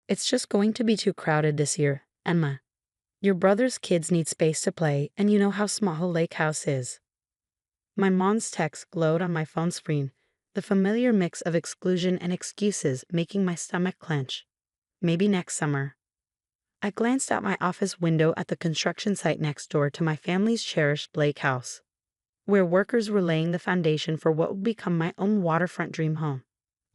It's just going to be too crowded this year, Emma. Your brother's kids need space to play, and you know how small a lake house is. My mom's text glowed on my phone screen, the familiar mix of exclusion and excuses making my stomach clench. Maybe next summer. I glanced out my office window at the construction site next door to my family's cherished lake house, where workers were laying the foundation for what would become my own waterfront dream home.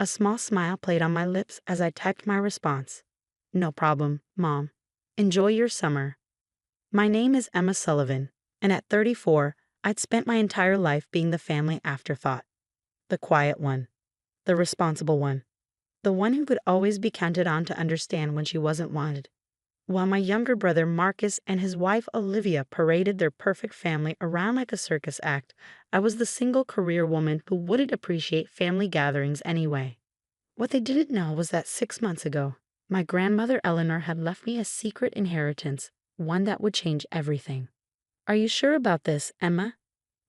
A small smile played on my lips as I typed my response. No problem, Mom. Enjoy your summer. My name is Emma Sullivan, and at 34, I'd spent my entire life being the family afterthought. The quiet one. The responsible one. The one who could always be counted on to understand when she wasn't wanted. While my younger brother Marcus and his wife Olivia paraded their perfect family around like a circus act, I was the single career woman who wouldn't appreciate family gatherings anyway. What they didn't know was that 6 months ago, my grandmother Eleanor had left me a secret inheritance, one that would change everything. Are you sure about this, Emma?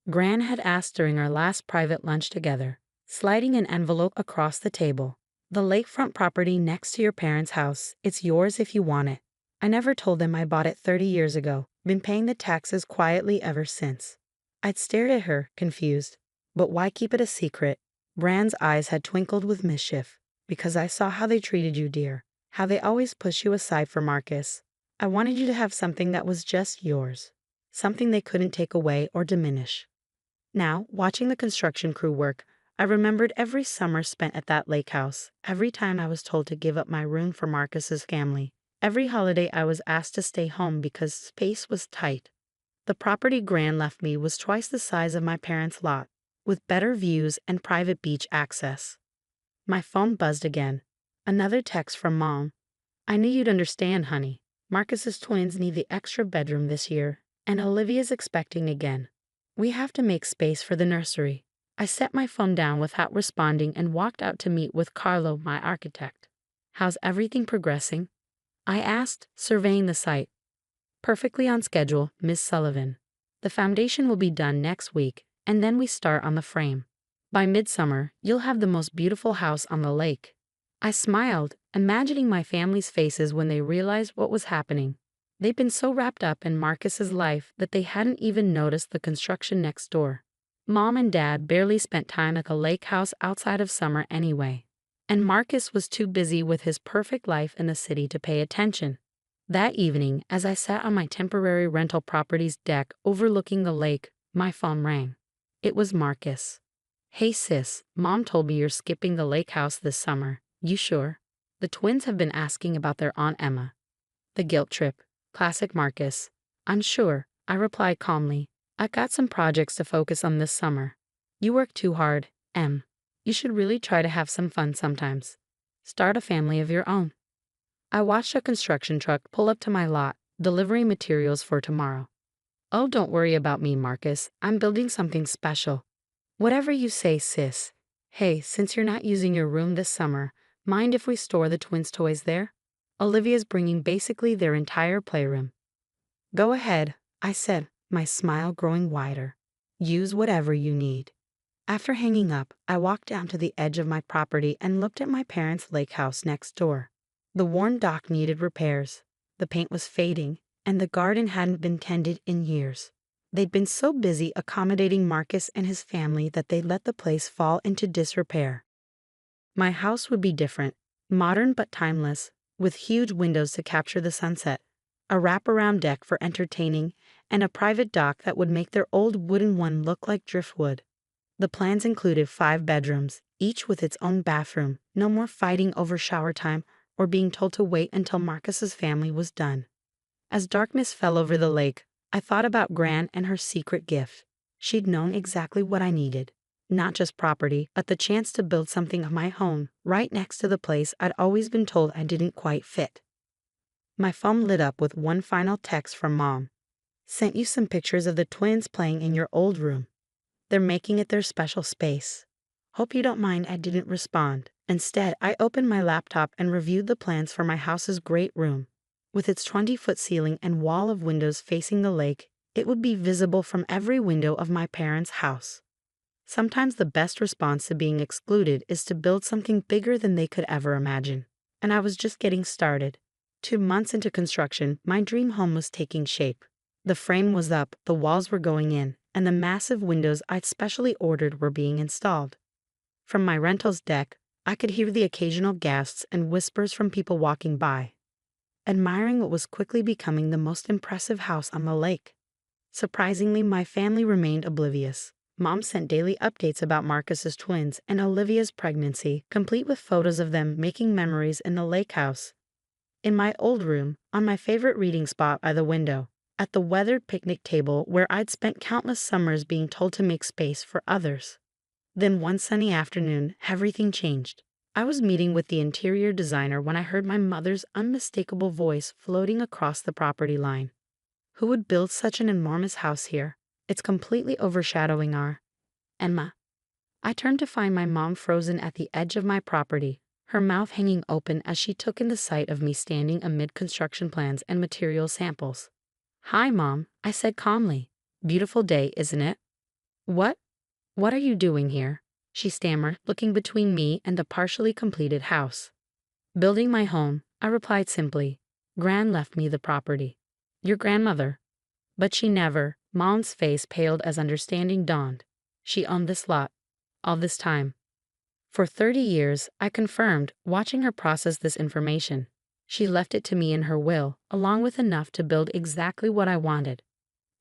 Gran had asked during our last private lunch together, sliding an envelope across the table. The lakefront property next to your parents' house, it's yours if you want it. I never told them I bought it 30 years ago, been paying the taxes quietly ever since. I'd stared at her, confused. But why keep it a secret? Bran's eyes had twinkled with mischief. Because I saw how they treated you, dear. How they always push you aside for Marcus. I wanted you to have something that was just yours. Something they couldn't take away or diminish. Now, watching the construction crew work, I remembered every summer spent at that lake house, every time I was told to give up my room for Marcus's family. Every holiday I was asked to stay home because space was tight. The property Gran left me was twice the size of my parents' lot, with better views and private beach access. My phone buzzed again. Another text from Mom. I knew you'd understand, honey. Marcus's twins need the extra bedroom this year, and Olivia's expecting again. We have to make space for the nursery. I set my phone down without responding and walked out to meet with Carlo, my architect. How's everything progressing? I asked, surveying the site. Perfectly on schedule, Miss Sullivan. The foundation will be done next week, and then we start on the frame. By midsummer, you'll have the most beautiful house on the lake. I smiled, imagining my family's faces when they realized what was happening. They'd been so wrapped up in Marcus's life that they hadn't even noticed the construction next door. Mom and Dad barely spent time at the lake house outside of summer anyway. And Marcus was too busy with his perfect life in the city to pay attention. That evening, as I sat on my temporary rental property's deck overlooking the lake, my phone rang. It was Marcus. Hey sis, Mom told me you're skipping the lake house this summer. You sure? The twins have been asking about their Aunt Emma. The guilt trip. Classic Marcus. I'm sure, I replied calmly. I got some projects to focus on this summer. You work too hard, Em. You should really try to have some fun sometimes. Start a family of your own. I watched a construction truck pull up to my lot, delivering materials for tomorrow. Oh, don't worry about me, Marcus. I'm building something special. Whatever you say, sis. Hey, since you're not using your room this summer, mind if we store the twins' toys there? Olivia's bringing basically their entire playroom. Go ahead, I said, my smile growing wider. Use whatever you need. After hanging up, I walked down to the edge of my property and looked at my parents' lake house next door. The worn dock needed repairs, the paint was fading, and the garden hadn't been tended in years. They'd been so busy accommodating Marcus and his family that they'd let the place fall into disrepair. My house would be different, modern but timeless, with huge windows to capture the sunset, a wraparound deck for entertaining, and a private dock that would make their old wooden one look like driftwood. The plans included 5 bedrooms, each with its own bathroom, no more fighting over shower time or being told to wait until Marcus's family was done. As darkness fell over the lake, I thought about Gran and her secret gift. She'd known exactly what I needed. Not just property, but the chance to build something of my own, right next to the place I'd always been told I didn't quite fit. My phone lit up with one final text from Mom. Sent you some pictures of the twins playing in your old room. They're making it their special space. Hope you don't mind I didn't respond. Instead, I opened my laptop and reviewed the plans for my house's great room. With its 20-foot ceiling and wall of windows facing the lake, it would be visible from every window of my parents' house. Sometimes the best response to being excluded is to build something bigger than they could ever imagine. And I was just getting started. 2 months into construction, my dream home was taking shape. The frame was up, the walls were going in, and the massive windows I'd specially ordered were being installed. From my rental's deck, I could hear the occasional gasps and whispers from people walking by, admiring what was quickly becoming the most impressive house on the lake. Surprisingly, my family remained oblivious. Mom sent daily updates about Marcus's twins and Olivia's pregnancy, complete with photos of them making memories in the lake house. In my old room, on my favorite reading spot by the window, at the weathered picnic table where I'd spent countless summers being told to make space for others. Then one sunny afternoon, everything changed. I was meeting with the interior designer when I heard my mother's unmistakable voice floating across the property line. Who would build such an enormous house here? It's completely overshadowing our Emma. I turned to find my mom frozen at the edge of my property, her mouth hanging open as she took in the sight of me standing amid construction plans and material samples. "Hi, Mom," I said calmly. "Beautiful day, isn't it?" "What? What are you doing here?" she stammered, looking between me and the partially completed house. "Building my home," I replied simply. "Gran left me the property." "Your grandmother?" But she never. Mom's face paled as understanding dawned. "She owned this lot. All this time." "For 30 years, I confirmed, watching her process this information. She left it to me in her will, along with enough to build exactly what I wanted."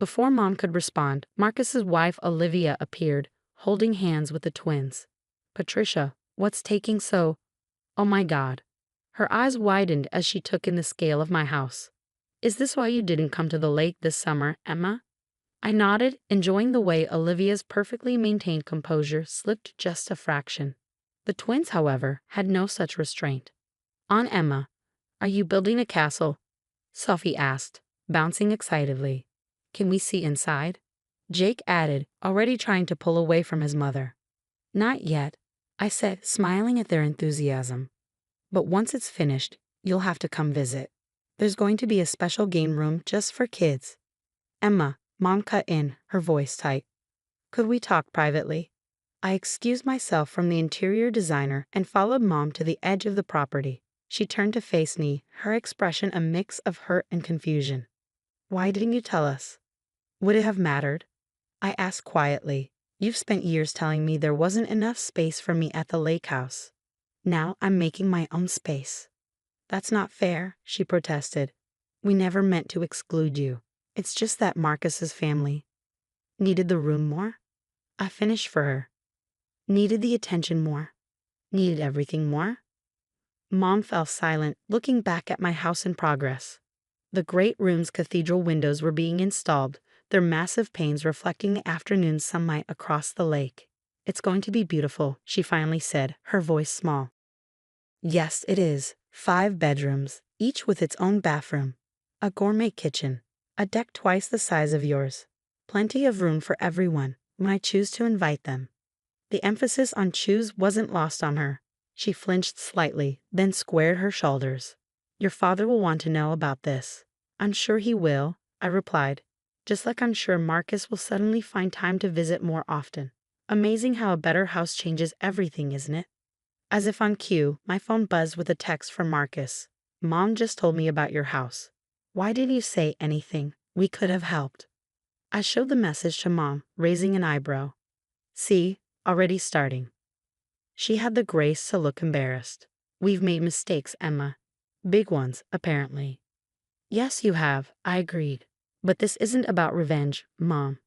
Before Mom could respond, Marcus's wife Olivia appeared, holding hands with the twins. "Patricia, what's taking so—" "Oh my God." Her eyes widened as she took in the scale of my house. "Is this why you didn't come to the lake this summer, Emma?" I nodded, enjoying the way Olivia's perfectly maintained composure slipped just a fraction. The twins, however, had no such restraint. "Aunt Emma, are you building a castle?" Sophie asked, bouncing excitedly. "Can we see inside?" Jake added, already trying to pull away from his mother. "Not yet," I said, smiling at their enthusiasm. "But once it's finished, you'll have to come visit. There's going to be a special game room just for kids." "Emma," Mom cut in, her voice tight. "Could we talk privately?" I excused myself from the interior designer and followed Mom to the edge of the property. She turned to face me, her expression a mix of hurt and confusion. "Why didn't you tell us?" "Would it have mattered?" I asked quietly. "You've spent years telling me there wasn't enough space for me at the lake house. Now I'm making my own space." "That's not fair," she protested. "We never meant to exclude you. It's just that Marcus's family needed the room more." I finished for her. "Needed the attention more. Needed everything more." Mom fell silent, looking back at my house in progress. The great room's cathedral windows were being installed, their massive panes reflecting the afternoon sunlight across the lake. "It's going to be beautiful," she finally said, her voice small. "Yes, it is. 5 bedrooms, each with its own bathroom. A gourmet kitchen. A deck twice the size of yours. Plenty of room for everyone, when I choose to invite them." The emphasis on choose wasn't lost on her. She flinched slightly, then squared her shoulders. "Your father will want to know about this." "I'm sure he will," I replied. "Just like I'm sure Marcus will suddenly find time to visit more often. Amazing how a better house changes everything, isn't it?" As if on cue, my phone buzzed with a text from Marcus. "Mom just told me about your house. Why didn't you say anything? We could have helped." I showed the message to Mom, raising an eyebrow. "See, already starting." She had the grace to look embarrassed. "We've made mistakes, Emma. Big ones, apparently." "Yes, you have," I agreed. "But this isn't about revenge, Mom.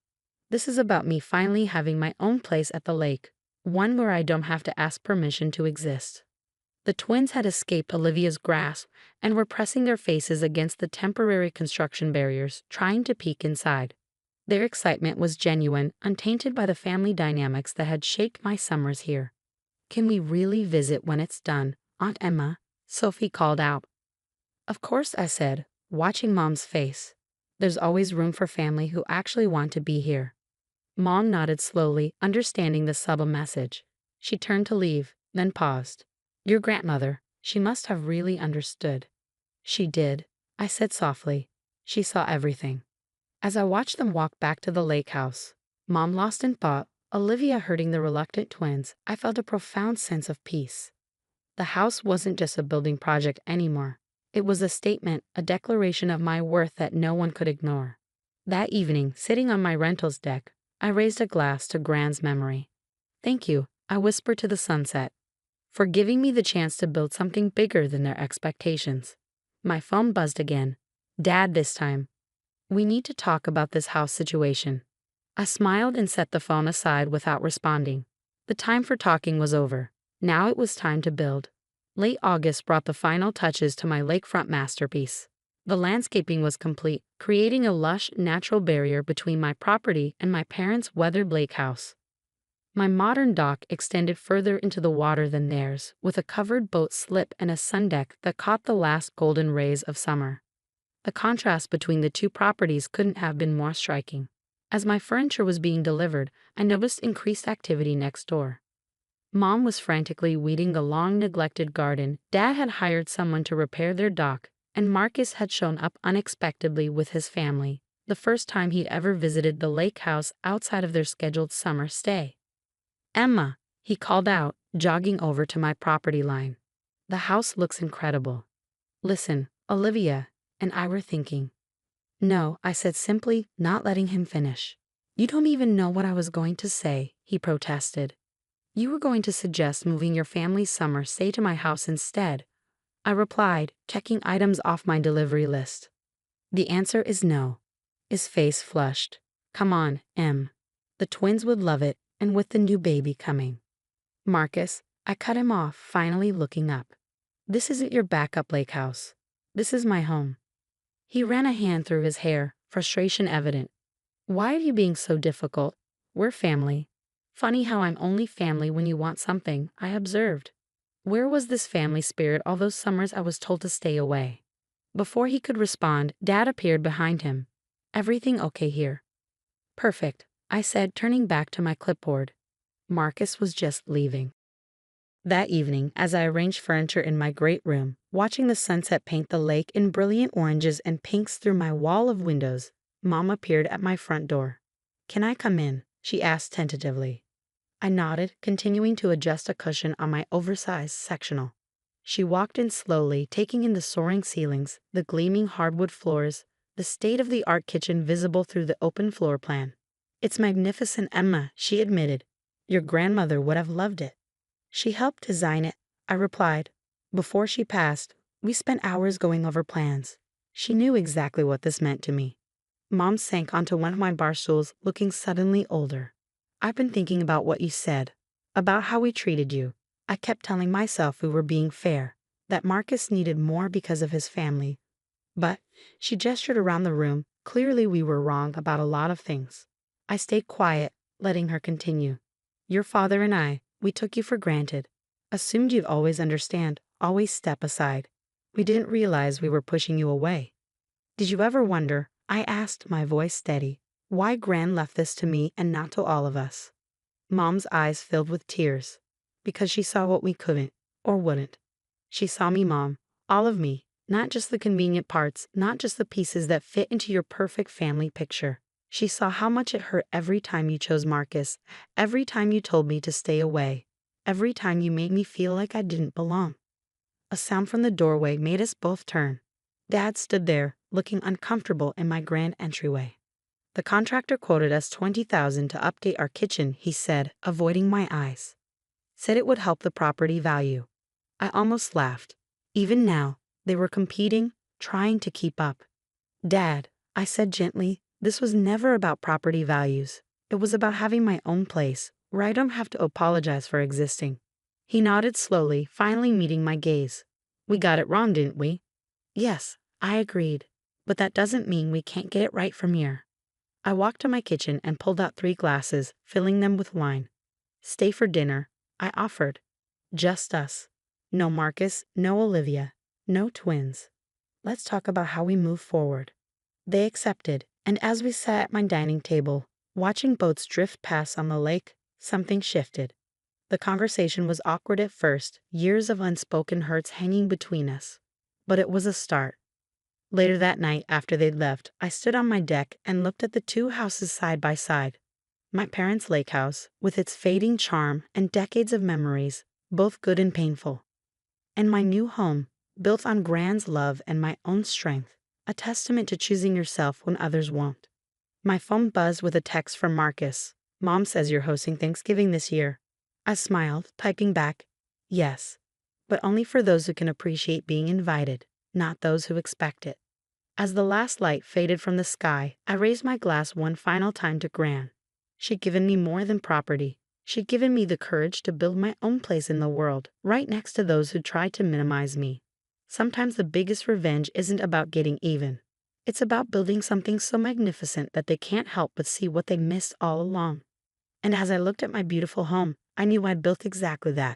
This is about me finally having my own place at the lake, one where I don't have to ask permission to exist." The twins had escaped Olivia's grasp and were pressing their faces against the temporary construction barriers, trying to peek inside. Their excitement was genuine, untainted by the family dynamics that had shaped my summers here. "Can we really visit when it's done, Aunt Emma?" Sophie called out. "Of course," I said, watching Mom's face. "There's always room for family who actually want to be here." Mom nodded slowly, understanding the subtle message. She turned to leave, then paused. "Your grandmother, she must have really understood." "She did," I said softly. "She saw everything." As I watched them walk back to the lake house, Mom lost in thought, Olivia herding the reluctant twins, I felt a profound sense of peace. The house wasn't just a building project anymore. It was a statement, a declaration of my worth that no one could ignore. That evening, sitting on my rental's deck, I raised a glass to Gran's memory. "Thank you," I whispered to the sunset, "for giving me the chance to build something bigger than their expectations." My phone buzzed again. Dad this time. "We need to talk about this house situation." I smiled and set the phone aside without responding. The time for talking was over. Now it was time to build. Late August brought the final touches to my lakefront masterpiece. The landscaping was complete, creating a lush, natural barrier between my property and my parents' weathered lake house. My modern dock extended further into the water than theirs, with a covered boat slip and a sun deck that caught the last golden rays of summer. The contrast between the two properties couldn't have been more striking. As my furniture was being delivered, I noticed increased activity next door. Mom was frantically weeding the long-neglected garden, Dad had hired someone to repair their dock, and Marcus had shown up unexpectedly with his family, the first time he'd ever visited the lake house outside of their scheduled summer stay. "Emma," he called out, jogging over to my property line. "The house looks incredible." "Listen, Olivia," and I were thinking. "No," I said simply, not letting him finish. "You don't even know what I was going to say," he protested. "You were going to suggest moving your family's summer stay to my house instead," I replied, checking items off my delivery list. "The answer is no." His face flushed. "Come on, Em. The twins would love it, and with the new baby coming." "Marcus," I cut him off, finally looking up. "This isn't your backup lake house. This is my home." He ran a hand through his hair, frustration evident. "Why are you being so difficult? We're family." "Funny how I'm only family when you want something," I observed. Where was this family spirit all those summers I was told to stay away? Before he could respond, Dad appeared behind him. "Everything okay here?" "Perfect," I said, turning back to my clipboard. Marcus was just leaving. That evening, as I arranged furniture in my great room, watching the sunset paint the lake in brilliant oranges and pinks through my wall of windows, Mom appeared at my front door. "Can I come in?" she asked tentatively. I nodded, continuing to adjust a cushion on my oversized sectional. She walked in slowly, taking in the soaring ceilings, the gleaming hardwood floors, the state-of-the-art kitchen visible through the open floor plan. "It's magnificent, Emma," she admitted. "Your grandmother would have loved it." "She helped design it," I replied. Before she passed, we spent hours going over plans. She knew exactly what this meant to me. Mom sank onto one of my bar stools, looking suddenly older. "I've been thinking about what you said, about how we treated you. I kept telling myself we were being fair, that Marcus needed more because of his family. But," she gestured around the room, "clearly we were wrong about a lot of things." I stayed quiet, letting her continue. "Your father and I, we took you for granted. Assumed you'd always understand, always step aside. We didn't realize we were pushing you away." "Did you ever wonder," I asked, my voice steady, "why Gran left this to me and not to all of us?" Mom's eyes filled with tears. "Because she saw what we couldn't, or wouldn't. She saw me, Mom. All of me. Not just the convenient parts, not just the pieces that fit into your perfect family picture. She saw how much it hurt every time you chose Marcus, every time you told me to stay away, every time you made me feel like I didn't belong." A sound from the doorway made us both turn. Dad stood there, looking uncomfortable in my grand entryway. "The contractor quoted us $20,000 to update our kitchen," he said, avoiding my eyes. "Said it would help the property value." I almost laughed. Even now, they were competing, trying to keep up. "Dad," I said gently, "this was never about property values. It was about having my own place, where I don't have to apologize for existing." He nodded slowly, finally meeting my gaze. "We got it wrong, didn't we?" "Yes," I agreed. "But that doesn't mean we can't get it right from here." I walked to my kitchen and pulled out 3 glasses, filling them with wine. "Stay for dinner," I offered. "Just us. No Marcus, no Olivia, no twins. Let's talk about how we move forward." They accepted, and as we sat at my dining table, watching boats drift past on the lake, something shifted. The conversation was awkward at first, years of unspoken hurts hanging between us. But it was a start. Later that night, after they'd left, I stood on my deck and looked at the 2 houses side by side. My parents' lake house, with its fading charm and decades of memories, both good and painful. And my new home, built on Gran's love and my own strength, a testament to choosing yourself when others won't. My phone buzzed with a text from Marcus. Mom says you're hosting Thanksgiving this year. I smiled, typing back, yes, but only for those who can appreciate being invited, not those who expect it. As the last light faded from the sky, I raised my glass one final time to Gran. She'd given me more than property. She'd given me the courage to build my own place in the world, right next to those who tried to minimize me. Sometimes the biggest revenge isn't about getting even. It's about building something so magnificent that they can't help but see what they missed all along. And as I looked at my beautiful home, I knew I'd built exactly that.